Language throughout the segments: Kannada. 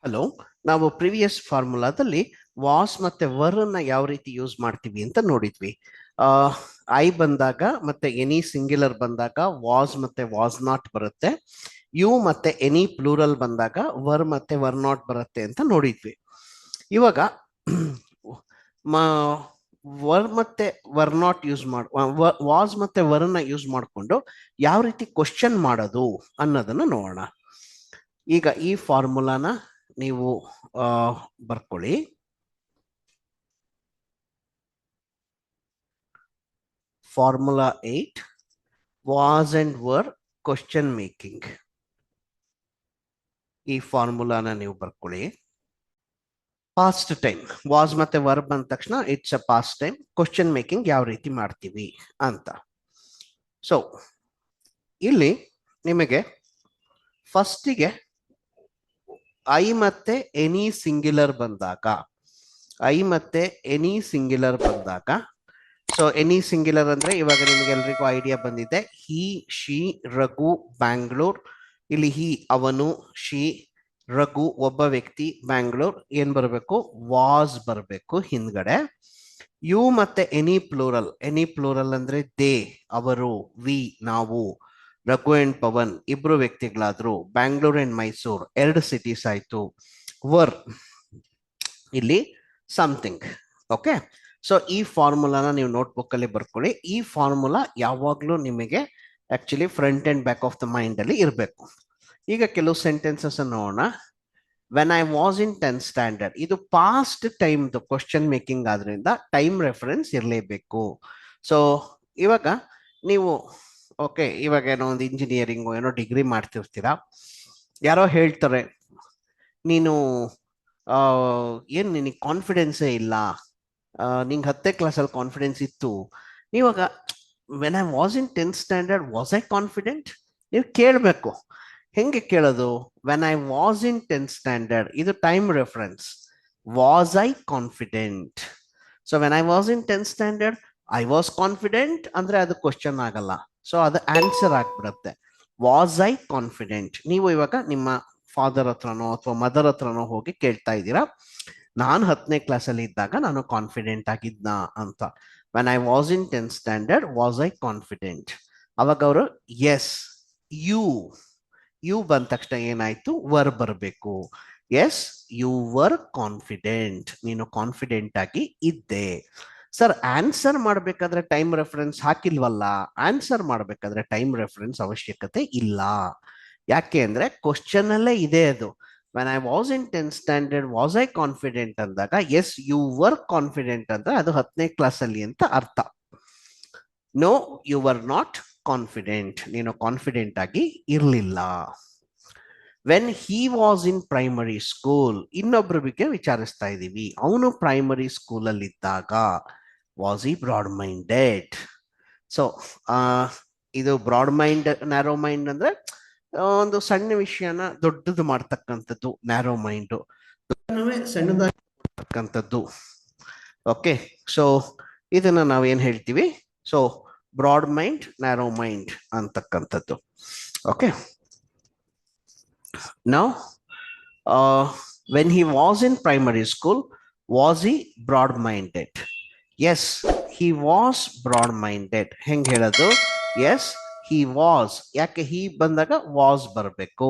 ಹಲೋ, ನಾವು ಪ್ರಿವಿಯಸ್ ಫಾರ್ಮುಲಾದಲ್ಲಿ ವಾಸ್ ಮತ್ತೆ ವರ್ ಅನ್ನ ಯಾವ ರೀತಿ ಯೂಸ್ ಮಾಡ್ತೀವಿ ಅಂತ ನೋಡಿದ್ವಿ. ಐ ಬಂದಾಗ ಮತ್ತೆ ಎನಿ ಸಿಂಗ್ಯುಲರ್ ಬಂದಾಗ ವಾಸ್ ಮತ್ತೆ ವಾಸ್ ನಾಟ್ ಬರುತ್ತೆ. ಯು ಮತ್ತೆ ಎನಿ ಪ್ಲೂರಲ್ ಬಂದಾಗ ವರ್ ಮತ್ತೆ ವರ್ ನಾಟ್ ಬರುತ್ತೆ ಅಂತ ನೋಡಿದ್ವಿ. ಇವಾಗ ವರ್ ಮತ್ತೆ ವರ್ ನಾಟ್ ಯೂಸ್ ಮಾಡ್ ವಾಸ್ ಮತ್ತೆ ವರ್ನ ಯೂಸ್ ಮಾಡಿಕೊಂಡು ಯಾವ ರೀತಿ ಕ್ವಶನ್ ಮಾಡೋದು ಅನ್ನೋದನ್ನ ನೋಡೋಣ. ಈಗ ಈ ಫಾರ್ಮುಲಾನ ನೀವು ಬರ್ಕೊಳ್ಳಿ. Formula 8 was and var question making. ಈ ಫಾರ್ಮುಲಾನ ನೀವು ಬರ್ಕೊಳ್ಳಿ. ಪಾಸ್ಟ್ ಟೈಮ್ ವಾಸ್ ಮತ್ತೆ ವರ್ ಬಂದ ತಕ್ಷಣ it's a past time. Question making ಯಾವ ರೀತಿ ಮಾಡ್ತೀವಿ ಅಂತ. ಸೊ ಇಲ್ಲಿ ನಿಮಗೆ ಫಸ್ಟಿಗೆ ಐ ಮತ್ತೆ ಎನಿ ಸಿಂಗ್ಯುಲರ್ ಬಂದಾಗ ಸೊ ಎನಿ ಸಿಂಗ್ಯುಲರ್ ಅಂದ್ರೆ ಇವಾಗ ನಿಮಗೆಲ್ರಿಗೂ ಐಡಿಯಾ ಬಂದಿದೆ. ಹಿ, ಶಿ, ರಘು, ಬ್ಯಾಂಗ್ಳೂರ್. ಇಲ್ಲಿ ಹಿ ಅವನು, ಶಿ ರಘು ಒಬ್ಬ ವ್ಯಕ್ತಿ, ಬ್ಯಾಂಗ್ಳೂರ್ ಏನ್ ಬರಬೇಕು? ವಾಸ್ ಬರಬೇಕು ಹಿಂದ್ಗಡೆ. ಯು ಮತ್ತೆ ಎನಿ ಪ್ಲೂರಲ್ ಅಂದ್ರೆ ದೇ ಅವರು, ವಿ ನಾವು, ರಘು ಅಂಡ್ ಪವನ್ ಇಬ್ರು ವ್ಯಕ್ತಿಗಳಾದ್ರು, ಬ್ಯಾಂಗ್ಳೂರ್ ಅಂಡ್ ಮೈಸೂರ್ ಎರಡು ಸಿಟೀಸ್ ಆಯ್ತು. ವರ್ ಇಲ್ಲಿ ಸಮಥಿಂಗ್. ಓಕೆ, ಸೊ ಈ ಫಾರ್ಮುಲಾನ ನೀವು ನೋಟ್ಬುಕ್ ಅಲ್ಲಿ ಬರ್ಕೊಳ್ಳಿ. ಈ ಫಾರ್ಮುಲಾ ಯಾವಾಗ್ಲೂ ನಿಮಗೆ actually front and back of the mind ಅಲ್ಲಿ ಇರಬೇಕು. ಈಗ ಕೆಲವು ಸೆಂಟೆನ್ಸಸ್ ನೋಡೋಣ. When I was in 10th standard, ಇದು ಪಾಸ್ಟ್ ಟೈಮ್ ಕ್ವಶನ್ ಮೇಕಿಂಗ್ ಆದ್ರಿಂದ ಟೈಮ್ ರೆಫರೆನ್ಸ್ ಇರಲೇಬೇಕು. ಸೊ ಇವಾಗ ನೀವು ಓಕೆ, ಇವಾಗ ಏನೋ ಒಂದು ಇಂಜಿನಿಯರಿಂಗ್ ಏನೋ ಡಿಗ್ರಿ ಮಾಡ್ತಿರ್ತೀರಾ. ಯಾರೋ ಹೇಳ್ತಾರೆ, ನೀನು ಏನ್ ನಿನಗೆ ಕಾನ್ಫಿಡೆನ್ಸೇ ಇಲ್ಲ, ನಿಂಗೆ 10ನೇ ಕ್ಲಾಸಲ್ಲಿ ಕಾನ್ಫಿಡೆನ್ಸ್ ಇತ್ತು. ನೀವಾಗ when I was in 10th standard was I confident? ನೀವು ಕೇಳಬೇಕು. ಹೆಂಗೆ ಕೇಳೋದು? When I was in 10th standard, ಇದು time reference. Was I confident? So when I was in 10th standard I was confident ಅಂದ್ರೆ ಅದು ಕ್ವಶನ್ ಆಗಲ್ಲ. ಸೊ ಅದು ಆನ್ಸರ್ ಆಗ್ಬಿಡುತ್ತೆ. Was I confident? ನೀವು ಇವಾಗ ನಿಮ್ಮ ಫಾದರ್ ಹತ್ರನೋ ಅಥವಾ ಮದರ್ ಹತ್ರನೋ ಹೋಗಿ ಕೇಳ್ತಾ ಇದ್ದೀರಾ, ನಾನು 10ನೇ ಕ್ಲಾಸಲ್ಲಿ ಇದ್ದಾಗ ನಾನು ಕಾನ್ಫಿಡೆಂಟ್ ಆಗಿದ್ನ ಅಂತ. When I was in 10th standard was I confident? ಅವಾಗ ಅವರು ಎಸ್, ಯು ಬಂದ ತಕ್ಷಣ ಏನಾಯ್ತು? ವರ್ ಬರಬೇಕು. ಎಸ್ ಯು ವರ್ ಕಾನ್ಫಿಡೆಂಟ್, ನೀನು ಕಾನ್ಫಿಡೆಂಟ್ ಆಗಿ ಇದ್ದೆ. ಸರ್ ಆನ್ಸರ್ ಮಾಡ್ಬೇಕಾದ್ರೆ ಟೈಮ್ ರೆಫರೆನ್ಸ್ ಹಾಕಿಲ್ವಲ್ಲ? ಆನ್ಸರ್ ಮಾಡ್ಬೇಕಾದ್ರೆ ಟೈಮ್ ರೆಫರೆನ್ಸ್ ಅವಶ್ಯಕತೆ ಇಲ್ಲ. ಯಾಕೆ ಅಂದ್ರೆ ಕ್ವಶನ್ ಅಲ್ಲೇ ಇದೆ ಅದು. When I was in 10th standard was I confident ಅಂದಾಗ ಎಸ್ ಯು ವರ್ ಕಾನ್ಫಿಡೆಂಟ್ ಅಂದ್ರೆ ಅದು 10ನೇ ಕ್ಲಾಸಲ್ಲಿ ಅಂತ ಅರ್ಥ. No you were not confident, ನೀನು ಕಾನ್ಫಿಡೆಂಟ್ ಆಗಿ ಇರಲಿಲ್ಲ. When he was in primary school, ಇನ್ನೊಬ್ಬರ ಬಗ್ಗೆ ವಿಚಾರಿಸ್ತಾ ಇದ್ದೀವಿ. ಅವನು ಪ್ರೈಮರಿ ಸ್ಕೂಲಲ್ಲಿ ಇದ್ದಾಗ was he broad minded? So ಇದು ಬ್ರಾಡ್ ಮೈಂಡ್, ನ್ಯಾರೋ ಮೈಂಡ್ ಅಂದ್ರೆ ಒಂದು ಸಣ್ಣ ವಿಷಯನ ದೊಡ್ಡದು ಮಾಡ್ತಕ್ಕಂಥದ್ದು ನ್ಯಾರೋ ಮೈಂಡು, ಸಣ್ಣದಾಗಿ ಮಾಡ್ತಕ್ಕಂಥದ್ದು. ಓಕೆ, ಸೊ ಇದನ್ನ ನಾವೇನ್ ಹೇಳ್ತೀವಿ? So broad mind, narrow mind ಅಂತಕ್ಕಂಥದ್ದು. Okay, now when he was in primary school was he broad minded? Yes he was broad minded. ಹೆಂಗ್ ಹೇಳೋದು? Yes he was. ಯಾಕೆ ಹಿ ಬಂದಾಗ ವಾಸ್ ಬರಬೇಕು.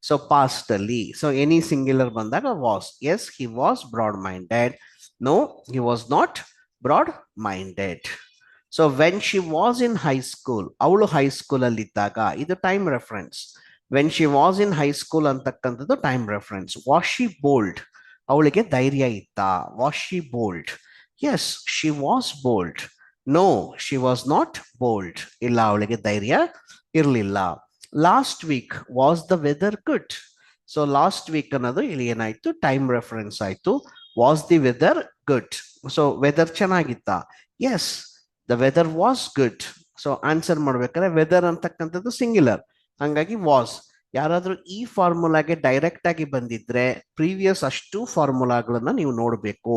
ಸೊ ಪಾಸ್ಟ್ ಅಲ್ಲಿ, ಸೊ ಎನಿ ಸಿಂಗ್ಯುಲರ್ ಬಂದಾಗ was. Yes he was broad minded. No he was not broad minded. So when she was in high school, ಅವಳು ಹೈಸ್ಕೂಲ್ ಅಲ್ಲಿ ಇದ್ದಾಗ, ಇದು time reference. When she was in high school ಅಂತಕ್ಕಂಥದ್ದು time reference. Was she bold? ಅವಳಿಗೆ ಧೈರ್ಯ ಇತ್ತಾ? Was she bold? Yes she was bold. No she was not bold. ಇಲ್ಲ, ಅವಳಿಗೆ ಧೈರ್ಯ ಇರಲಿಲ್ಲ. Last week was the weather good? So last week ಅನ್ನೋದು ಇಲ್ಲಿ ಏನಾಯ್ತು? ಟೈಮ್ ರೆಫರೆನ್ಸ್ ಆಯ್ತು. Was the weather good? So weather ಚೆನ್ನಾಗಿತ್ತಾ? Yes the weather was good. So answer ಮಾಡ್ಬೇಕಾದ್ರೆ ವೆದರ್ ಅಂತಕ್ಕಂಥದ್ದು ಸಿಂಗ್ಯುಲರ್, ಹಂಗಾಗಿ ವಾಸ್. ಯಾರಾದ್ರೂ ಈ ಫಾರ್ಮುಲಾಗೆ ಡೈರೆಕ್ಟ್ ಆಗಿ ಬಂದಿದ್ರೆ ಪ್ರೀವಿಯಸ್ ಅಷ್ಟು ಫಾರ್ಮುಲಾಗಳನ್ನ ನೀವು ನೋಡಬೇಕು.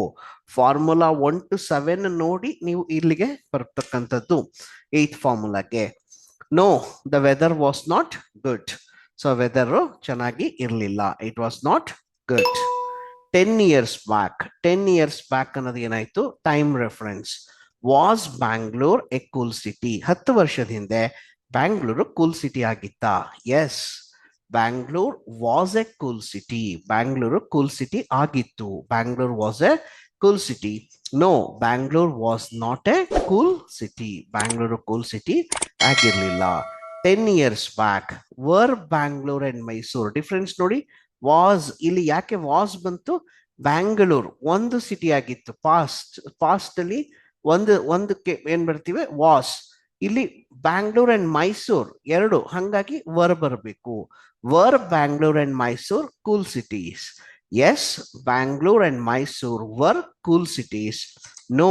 ಫಾರ್ಮುಲಾ 1 to 7 ನೋಡಿ ನೀವು ಇಲ್ಲಿಗೆ ಬರ್ತಕ್ಕಂಥದ್ದು 8th ಫಾರ್ಮುಲಾಗೆ. No the weather was not good. So weather ಚೆನ್ನಾಗಿ ಇರಲಿಲ್ಲ. It was not good. 10 years back, 10 years back ಅನ್ನೋದು ಏನಾಯ್ತು? Time reference. Was Bangalore a cool city? 10 ವರ್ಷದ ಹಿಂದೆ ಬ್ಯಾಂಗ್ಳೂರು ಕೂಲ್ ಸಿಟಿ ಆಗಿತ್ತಾ? Yes, Bangalore was a cool city. Bangalore cool city ಆಗಿತ್ತು. Bangalore was a cool city. No, Bangalore was not a cool city. Bangalore cool city ಆಗಿರ್ಲಿಲ್ಲ. 10 years back var Bangalore and Mysuru. Difference ನೋಡಿ. ವಾಸ್, ಇಲ್ಲಿ ಯಾಕೆ ವಾಸ್ ಬಂತು? ಬ್ಯಾಂಗ್ಳೂರ್ ಒಂದು ಸಿಟಿ ಆಗಿತ್ತು. ಪಾಸ್ಟ್ ಅಲ್ಲಿ ಒಂದಕ್ಕೆ ಏನ್ ಬರ್ತೀವಿ? ವಾಸ್. ಇಲ್ಲಿ ಬ್ಯಾಂಗ್ಳೂರ್ ಅಂಡ್ ಮೈಸೂರ್ ಎರಡು, ಹಂಗಾಗಿ ವರ್ ಬರಬೇಕು. Were Bangalore and Mysore cool cities? Yes, Bangalore and Mysore were cool cities. No,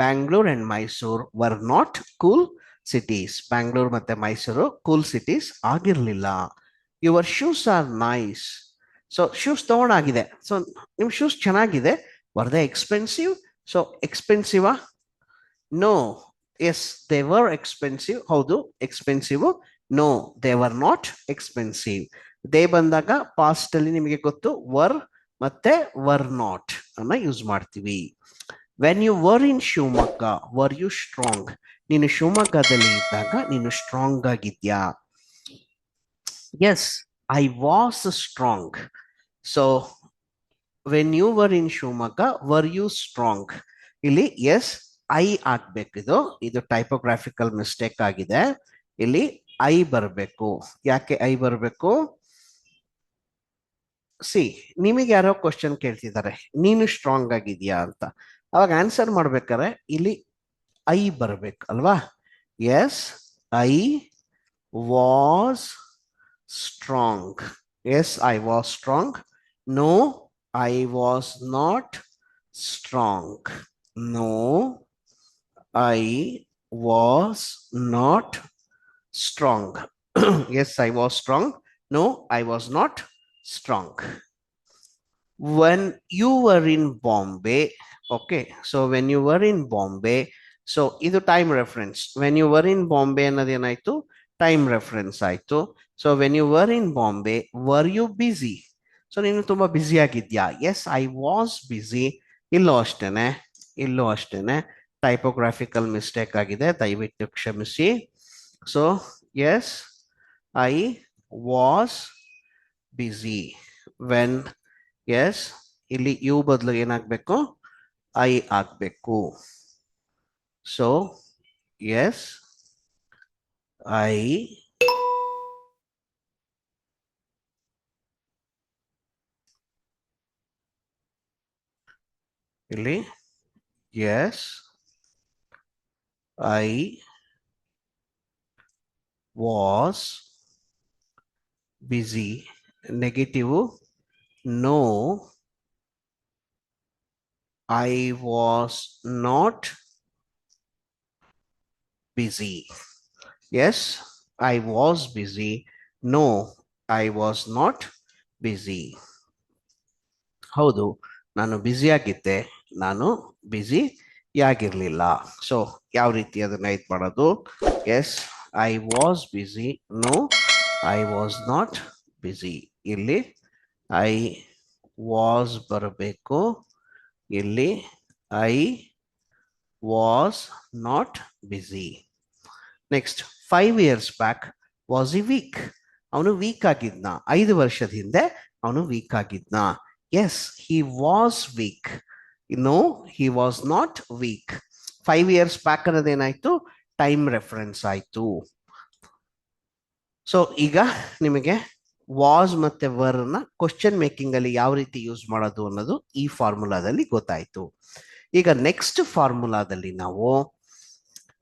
Bangalore and Mysore were not cool cities. Bangalore ಮತ್ತೆ ಮೈಸೂರು ಕೂಲ್ ಸಿಟೀಸ್ ಆಗಿರ್ಲಿಲ್ಲ. Your shoes are nice. So shoes ತಗೊಂಡಾಗಿದೆ. ಸೊ ನಿಮ್ ಶೂಸ್ ಚೆನ್ನಾಗಿದೆ. Were they expensive? ಸೊ ಎಕ್ಸ್ಪೆನ್ಸಿವಾ? No. Yes, they were expensive. ಹೌದು, expensive. No, they were not expensive. They ಬಂದಾಗ ಪಾಸ್ಟ್ ಅಲ್ಲಿ ನಿಮಗೆ ಗೊತ್ತು, ವರ್ ಮತ್ತೆ ವರ್ ನಾಟ್ ಅನ್ನ ಯೂಸ್ ಮಾಡ್ತೀವಿ. When you were in Shivamogga were you strong? ನೀನು ಶಿವಮೊಗ್ಗದಲ್ಲಿ ಇದ್ದಾಗ ನೀನು ಸ್ಟ್ರಾಂಗ್ ಆಗಿದ್ಯಾ? Yes, I was strong. So when you were in Shivamogga were you strong? ಇಲ್ಲಿ ಎಸ್, ಐ ಆಗ್ಬೇಕು. ಇದು ಟೈಪೋಗ್ರಾಫಿಕಲ್ ಮಿಸ್ಟೇಕ್ ಆಗಿದೆ. ಇಲ್ಲಿ ಐ ಬರಬೇಕು. ಯಾಕೆ ಐ ಬರಬೇಕು? ಸಿ, ನಿಮಗೆ ಯಾರೋ ಕ್ವಶನ್ ಕೇಳ್ತಿದ್ದಾರೆ, ನೀನು ಸ್ಟ್ರಾಂಗ್ ಆಗಿದ್ಯಾ ಅಂತ. ಅವಾಗ ಆನ್ಸರ್ ಮಾಡ್ಬೇಕಾದ್ರೆ ಇಲ್ಲಿ ಐ ಬರಬೇಕು ಅಲ್ವಾ? Yes, I was strong. Yes, I was strong. No, I was not strong. No, I was not strong. Yes, I was strong. No, I was not strong. When you were in Bombay, okay, so when you were in Bombay, so idu time reference. When you were in Bombay annadu enaitu? Time reference ಆಯ್ತು. So when you were in Bombay, were you busy? ಸೊ ನೀನು ತುಂಬಾ ಬ್ಯುಸಿ ಆಗಿದ್ಯಾ? Yes, I was busy. ಇಲ್ಲೂ ಅಷ್ಟೇನೆ ಟೈಪೋಗ್ರಾಫಿಕಲ್ ಮಿಸ್ಟೇಕ್ ಆಗಿದೆ, ದಯವಿಟ್ಟು ಕ್ಷಮಿಸಿ. So yes, I was busy. When, yes, ಇಲ್ಲಿ ಯು ಬದಲು ಏನಾಗಬೇಕು? ಐ ಆಗ್ಬೇಕು. ಸೊ ಎಸ್, ಐ ಇಲ್ಲಿ yes, I was busy. Negative. No, I was not busy. Yes, I was busy. No, I was not busy. ಹೌದು, ನಾನು ಬ್ಯುಸಿ ಆಗಿದ್ದೆ, ನಾನು ಬ್ಯುಸಿ ಆಗಿರ್ಲಿಲ್ಲ. ಸೊ ಯಾವ ರೀತಿ ಅದನ್ನ ಇದು ಮಾಡೋದು? Yes, I was busy. No, I was not busy. ಇಲ್ಲಿ ಐ ವಾಸ್ ಬರಬೇಕು. ಇಲ್ಲಿ I was not busy. Next, 5 years back was he weak? ಅವನು ವೀಕ್ ಆಗಿದ್ನ? 5 ವರ್ಷದ ಹಿಂದೆ ಅವನು ವೀಕ್ ಆಗಿದ್ನ? Yes, he was weak. No, he was not weak. 5 years back ಅನ್ನೋದೇನಾಯ್ತು? ಟೈಮ್ ರೆಫರೆನ್ಸ್ ಆಯ್ತು. ಸೊ ಈಗ ನಿಮಗೆ ವಾಸ್ ಮತ್ತೆ ವರ್ ನ ಕ್ವಶನ್ ಮೇಕಿಂಗ್ ಅಲ್ಲಿ ಯಾವ ರೀತಿ ಯೂಸ್ ಮಾಡೋದು ಅನ್ನೋದು ಈ ಫಾರ್ಮುಲಾದಲ್ಲಿ ಗೊತ್ತಾಯ್ತು. ಈಗ ನೆಕ್ಸ್ಟ್ ಫಾರ್ಮುಲಾದಲ್ಲಿ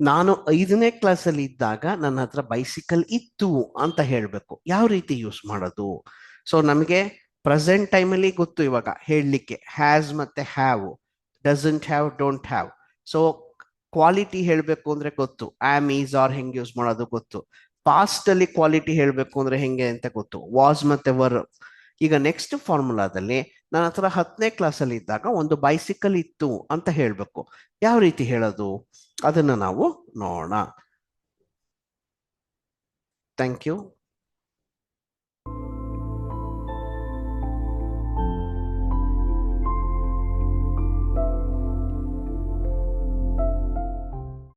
ನಾನು 5ನೇ ಕ್ಲಾಸಲ್ಲಿ ಇದ್ದಾಗ ನನ್ನ ಹತ್ರ ಬೈಸಿಕಲ್ ಇತ್ತು ಅಂತ ಹೇಳಬೇಕು. ಯಾವ ರೀತಿ ಯೂಸ್ ಮಾಡೋದು? ಸೊ ನಮಗೆ ಪ್ರೆಸೆಂಟ್ ಟೈಮಲ್ಲಿ ಗೊತ್ತು ಇವಾಗ ಹೇಳಲಿಕ್ಕೆ, ಹ್ಯಾಸ್ ಮತ್ತೆ have, doesn't have, don't have. So quality ಹೇಳಬೇಕು ಅಂದ್ರೆ ಗೊತ್ತು, ಆಮ್, ಈಸ್, ಆರ್ ಹೆಂಗೆ ಯೂಸ್ ಮಾಡೋದು ಗೊತ್ತು. ಪಾಸ್ಟ್ ಅಲ್ಲಿ ಕ್ವಾಲಿಟಿ ಹೇಳಬೇಕು ಅಂದ್ರೆ ಹೆಂಗೆ ಅಂತ ಗೊತ್ತು, ವಾಸ್ ಮತ್ತೆ ವರ್. ಈಗ ನೆಕ್ಸ್ಟ್ ಫಾರ್ಮುಲಾದಲ್ಲಿ ನನ್ನ ಹತ್ರ 10ನೇ ಕ್ಲಾಸಲ್ಲಿ ಇದ್ದಾಗ ಒಂದು ಬೈಸಿಕಲ್ ಇತ್ತು ಅಂತ ಹೇಳಬೇಕು. ಯಾವ ರೀತಿ ಹೇಳೋದು ಅದನ್ನ ನಾವು ನೋಡೋಣ. Thank you.